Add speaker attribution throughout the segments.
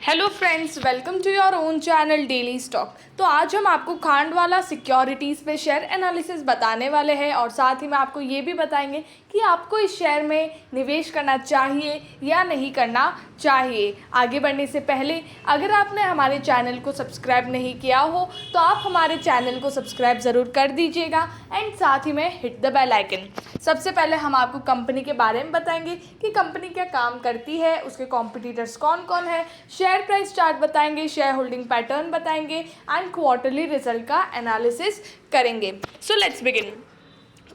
Speaker 1: Hello friends, welcome to your own channel daily stock. तो आज हम आपको खांडवाला सिक्योरिटीज़ पे शेयर एनालिसिस बताने वाले हैं और साथ ही में आपको ये भी बताएंगे कि आपको इस शेयर में निवेश करना चाहिए या नहीं करना चाहिए। आगे बढ़ने से पहले अगर आपने हमारे चैनल को सब्सक्राइब नहीं किया हो तो आप हमारे चैनल को सब्सक्राइब ज़रूर कर दीजिएगा एंड साथ ही में हिट द बेल आइकन। सबसे पहले हम आपको कंपनी के बारे में बताएंगे कि कंपनी क्या काम करती है, उसके कॉम्पिटिटर्स कौन कौन है, शेयर प्राइस चार्ट बताएंगे, शेयर होल्डिंग पैटर्न बताएंगे एंड क्वार्टरली रिजल्ट का एनालिसिस करेंगे। So let's begin.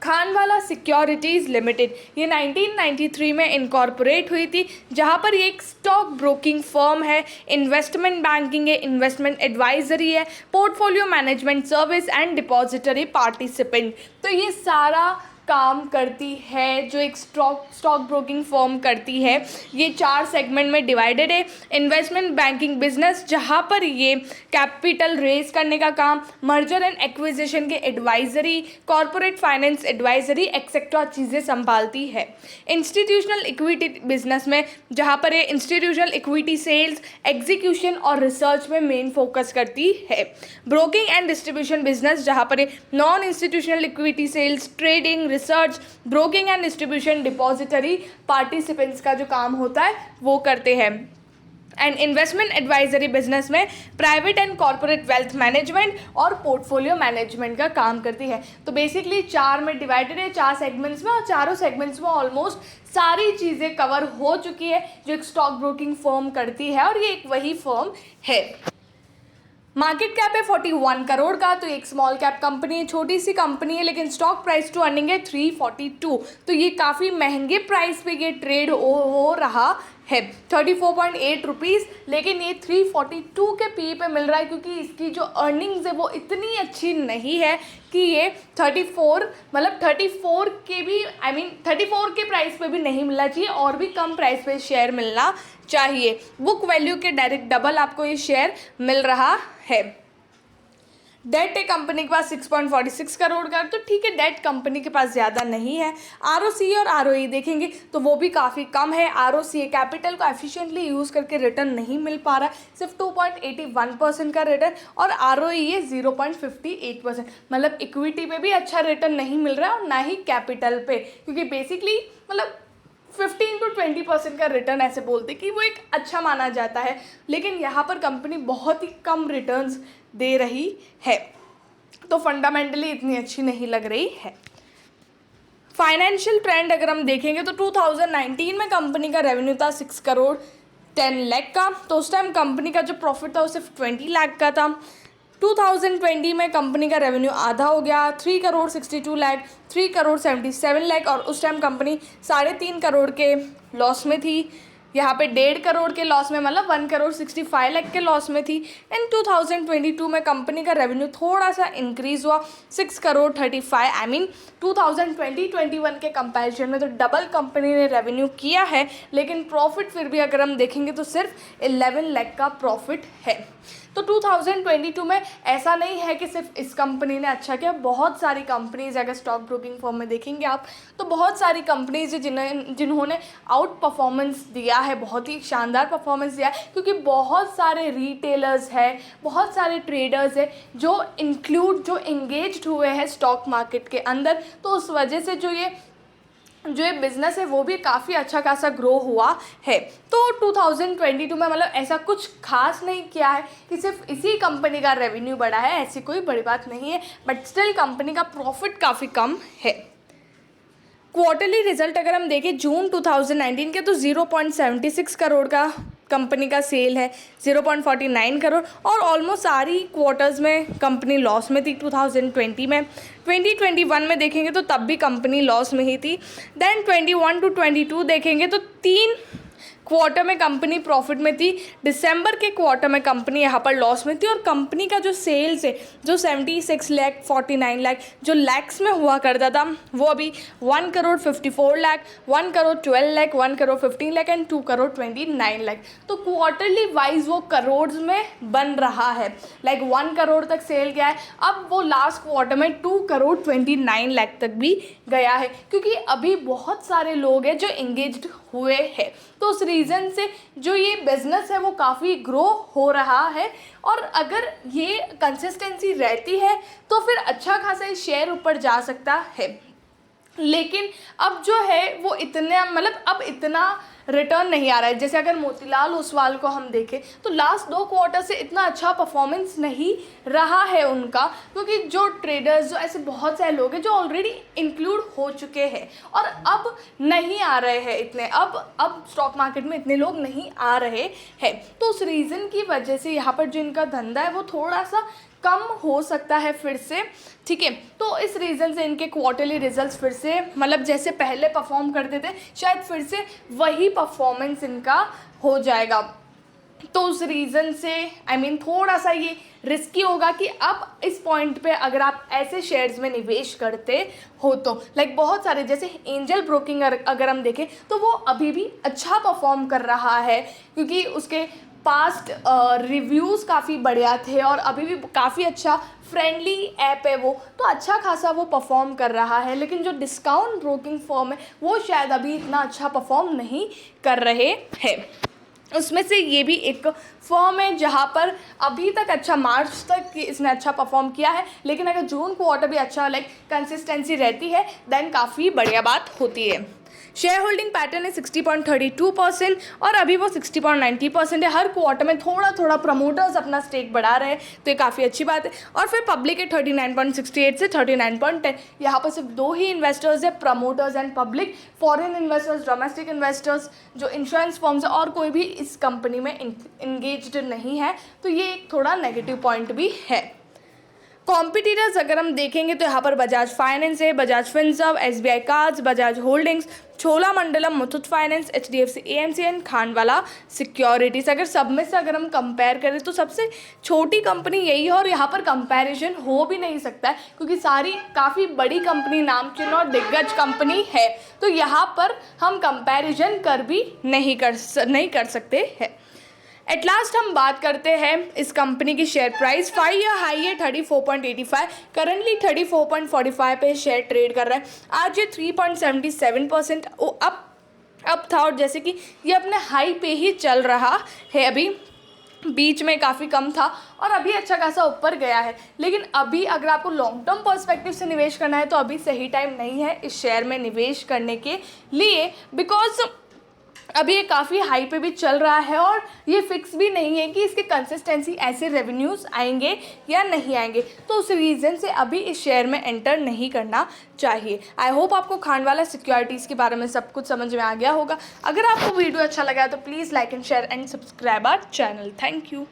Speaker 1: Khanwala securities limited ये 1993 में इनकॉर्पोरेट हुई थी, जहाँ पर ये एक स्टॉक ब्रोकिंग फर्म है, इन्वेस्टमेंट बैंकिंग है, इन्वेस्टमेंट एडवाइजरी है, portfolio management service and depository participant. तो ये सारा काम करती है जो एक स्टॉक ब्रोकिंग फर्म करती है। ये 4 सेगमेंट में डिवाइडेड है। इन्वेस्टमेंट बैंकिंग बिजनेस, जहाँ पर ये कैपिटल रेज करने का काम, मर्जर एंड एक्विजिशन के advisory, corporate finance advisory etcetera चीज़ें संभालती है। इंस्टीट्यूशनल इक्विटी बिजनेस में, जहाँ पर ये इंस्टीट्यूशनल इक्विटी सेल्स, एग्जीक्यूशन और रिसर्च में मेन फोकस करती है। ब्रोकिंग एंड डिस्ट्रीब्यूशन बिजनेस, जहाँ पर ये non institutional equity sales, trading, research, broking and distribution, depository participants का जो काम होता है वो करते हैं। एंड इन्वेस्टमेंट एडवाइजरी बिजनेस में private and corporate wealth management और पोर्टफोलियो मैनेजमेंट का काम करती है। तो बेसिकली 4 में डिवाइडेड है, 4 सेगमेंट्स में, और चारों सेगमेंट्स में ऑलमोस्ट सारी चीज़ें कवर हो चुकी है जो एक स्टॉक ब्रोकिंग फर्म करती है, और ये एक वही फर्म है। मार्केट कैप है 41 करोड़ का। तो एक स्मॉल कैप कंपनी है, छोटी सी कंपनी है, लेकिन स्टॉक प्राइस टू अर्निंग है 342। तो ये काफ़ी महंगे प्राइस पे ये ट्रेड हो रहा है, 34.8 रुपीज़, लेकिन ये 342 के पी पे मिल रहा है क्योंकि इसकी जो अर्निंग्स है वो इतनी अच्छी नहीं है कि ये 34 के भी 34 के प्राइस पे भी नहीं मिलना चाहिए, और भी कम प्राइस पे शेयर मिलना चाहिए। बुक वैल्यू के डायरेक्ट डबल आपको ये शेयर मिल रहा है। डेट है कंपनी के पास 6.46 करोड़ का। तो ठीक है, डेट कंपनी के पास ज़्यादा नहीं है। आरओसी और आरओई देखेंगे तो वो भी काफ़ी कम है। आरओसी कैपिटल को एफिशिएंटली यूज़ करके रिटर्न नहीं मिल पा रहा, सिर्फ 2.81% का रिटर्न, और आरओई है 0.58%। मतलब इक्विटी पे भी अच्छा रिटर्न नहीं मिल रहा और ना ही कैपिटल पे, क्योंकि बेसिकली 15 to 20% का रिटर्न ऐसे बोलते कि वो एक अच्छा माना जाता है, लेकिन यहाँ पर कंपनी बहुत ही कम रिटर्न्स दे रही है, तो फंडामेंटली इतनी अच्छी नहीं लग रही है। फाइनेंशियल ट्रेंड अगर हम देखेंगे तो 2019 में कंपनी का रेवेन्यू था 6 करोड़ 10 लाख का। तो उस टाइम कंपनी का जो प्रॉफिट था वो सिर्फ 20 लाख का था। 2020 में कंपनी का रेवेन्यू आधा हो गया, 3 करोड़ 62 लाख, 3 करोड़ 77 लाख, और उस टाइम कंपनी 3.5 करोड़ के लॉस में थी। यहाँ पे 1.5 करोड़ के लॉस में, मतलब 1 करोड़ 65 लाख के लॉस में थी। इन 2022 में कंपनी का रेवेन्यू थोड़ा सा इंक्रीज़ हुआ, 6 करोड़ 35, 2020-21 के कंपैरिजन में तो डबल कंपनी ने रेवेन्यू किया है, लेकिन प्रॉफिट फिर भी अगर हम देखेंगे तो सिर्फ 11 लाख का प्रॉफिट है। तो 2022 में ऐसा नहीं है कि सिर्फ इस कंपनी ने अच्छा किया, बहुत सारी कंपनीज, अगर स्टॉक ब्रोकिंग फर्म में देखेंगे आप तो बहुत सारी कंपनीज है जिन्होंने आउट परफॉर्मेंस दिया है, बहुत ही शानदार परफॉर्मेंस दिया है, क्योंकि बहुत सारे रिटेलर्स हैं, बहुत सारे ट्रेडर्स हैं जो इंगेज्ड हुए हैं स्टॉक मार्केट के अंदर। तो उस वजह से जो ये बिज़नेस है वो भी काफ़ी अच्छा खासा ग्रो हुआ है। तो 2022 में ऐसा कुछ खास नहीं किया है कि सिर्फ इसी कंपनी का रेवेन्यू बढ़ा है, ऐसी कोई बड़ी बात नहीं है, बट स्टिल कंपनी का प्रॉफिट काफ़ी कम है। क्वार्टरली रिजल्ट अगर हम देखें जून 2019 के तो 0.76 करोड़ का कंपनी का सेल है, 0.49 करोड़, और ऑलमोस्ट सारी क्वार्टर्स में कंपनी लॉस में थी। 2020 में 2021 में देखेंगे तो तब भी कंपनी लॉस में ही थी। देन 21 to 22 देखेंगे तो 3 क्वार्टर में कंपनी प्रॉफिट में थी। दिसंबर के क्वार्टर में कंपनी यहाँ पर लॉस में थी, और कंपनी का जो सेल्स है जो 76 लाख 49 लाख जो लैक्स में हुआ करता था वो अभी 1 करोड़ 54 लाख, 1 करोड़ 12 लाख, 1 करोड़ 15 लाख एंड 2 करोड़ 29 लाख। तो क्वार्टरली वाइज वो करोड़ में बन रहा है, 1 करोड़ तक सेल गया है। अब वो लास्ट क्वार्टर में 2 करोड़ 29 लाख तक भी गया है, क्योंकि अभी बहुत सारे लोग हैं जो इंगेज्ड हुए हैं। तो उस रीज़न से जो ये बिज़नेस है वो काफ़ी ग्रो हो रहा है, और अगर ये कंसिस्टेंसी रहती है तो फिर अच्छा खासा ये शेयर ऊपर जा सकता है। लेकिन अब जो है वो इतना मतलब अब इतना रिटर्न नहीं आ रहा है। जैसे अगर मोतीलाल ओसवाल को हम देखें तो लास्ट 2 क्वार्टर से इतना अच्छा परफॉर्मेंस नहीं रहा है उनका, क्योंकि जो ट्रेडर्स, जो ऐसे बहुत सारे लोग हैं जो ऑलरेडी इंक्लूड हो चुके हैं और अब नहीं आ रहे हैं इतने, अब स्टॉक मार्केट में इतने लोग नहीं आ रहे हैं। तो उस रीज़न की वजह से यहाँ पर जो इनका धंधा है वो थोड़ा सा कम हो सकता है फिर से, ठीक है। तो इस रीज़न से इनके क्वार्टरली रिजल्ट्स फिर से मतलब जैसे पहले परफॉर्म करते थे शायद फिर से वही परफॉर्मेंस इनका हो जाएगा। तो उस रीज़न से थोड़ा सा ये रिस्की होगा कि अब इस पॉइंट पे अगर आप ऐसे शेयर्स में निवेश करते हो तो बहुत सारे जैसे एंजल ब्रोकिंग अगर हम देखें तो वो अभी भी अच्छा परफॉर्म कर रहा है, क्योंकि उसके पास्ट रिव्यूज़ काफ़ी बढ़िया थे और अभी भी काफ़ी अच्छा फ्रेंडली ऐप है वो, तो अच्छा खासा वो परफॉर्म कर रहा है। लेकिन जो डिस्काउंट ब्रोकिंग फर्म है वो शायद अभी इतना अच्छा परफॉर्म नहीं कर रहे हैं। उसमें से ये भी एक फर्म है जहाँ पर अभी तक अच्छा मार्च तक इसने अच्छा परफॉर्म किया है, लेकिन अगर जून क्वार्टर भी अच्छा कंसिस्टेंसी रहती है देन काफ़ी बढ़िया बात होती है। शेयर होल्डिंग पैटर्न है 60.32% और अभी वो 60.90% है। हर क्वार्टर में थोड़ा थोड़ा प्रमोटर्स अपना स्टेक बढ़ा रहे हैं, तो ये काफ़ी अच्छी बात है। और फिर पब्लिक है 39.68 से 39.10। यहाँ पर सिर्फ 2 ही इन्वेस्टर्स है, promoters and public. Foreign investors, domestic investors, जो इंश्योरेंस फर्म्स है और कोई भी इस कंपनी में इंगेज्ड नहीं है, तो ये एक थोड़ा नेगेटिव पॉइंट भी है। कॉम्पिटिटर्स अगर हम देखेंगे तो यहाँ पर बजाज फाइनेंस है, Bajaj Finserv, SBI cards, Bajaj holdings, Cholamandalam, Muthoot finance, HDFC AMC and Khandwala securities. अगर सब में से अगर हम कंपेयर करें तो सबसे छोटी कंपनी यही है और यहाँ पर कंपैरिजन हो भी नहीं सकता है, क्योंकि सारी काफ़ी बड़ी कंपनी, नामचीन और दिग्गज कंपनी है, तो यहाँ पर हम कंपैरिजन नहीं कर सकते हैं। एट लास्ट हम बात करते हैं इस कंपनी की शेयर प्राइस। 5 ईयर हाई है 34.85, करंटली 34.45 पे शेयर ट्रेड कर रहा है। आज ये 3.77% अप था, और जैसे कि ये अपने हाई पे ही चल रहा है, अभी बीच में काफ़ी कम था और अभी अच्छा खासा ऊपर गया है। लेकिन अभी अगर आपको लॉन्ग टर्म पर्सपेक्टिव से निवेश करना है तो अभी सही टाइम नहीं है इस शेयर में निवेश करने के लिए, बिकॉज अभी ये काफ़ी हाई पे भी चल रहा है और ये फिक्स भी नहीं है कि इसके कंसिस्टेंसी ऐसे रेवेन्यूज़ आएंगे या नहीं आएंगे, तो उस रीज़न से अभी इस शेयर में एंटर नहीं करना चाहिए। आई होप आपको खांडवाला सिक्योरिटीज़ के बारे में सब कुछ समझ में आ गया होगा। अगर आपको वीडियो अच्छा लगा तो please like and share and subscribe our channel. Thank you.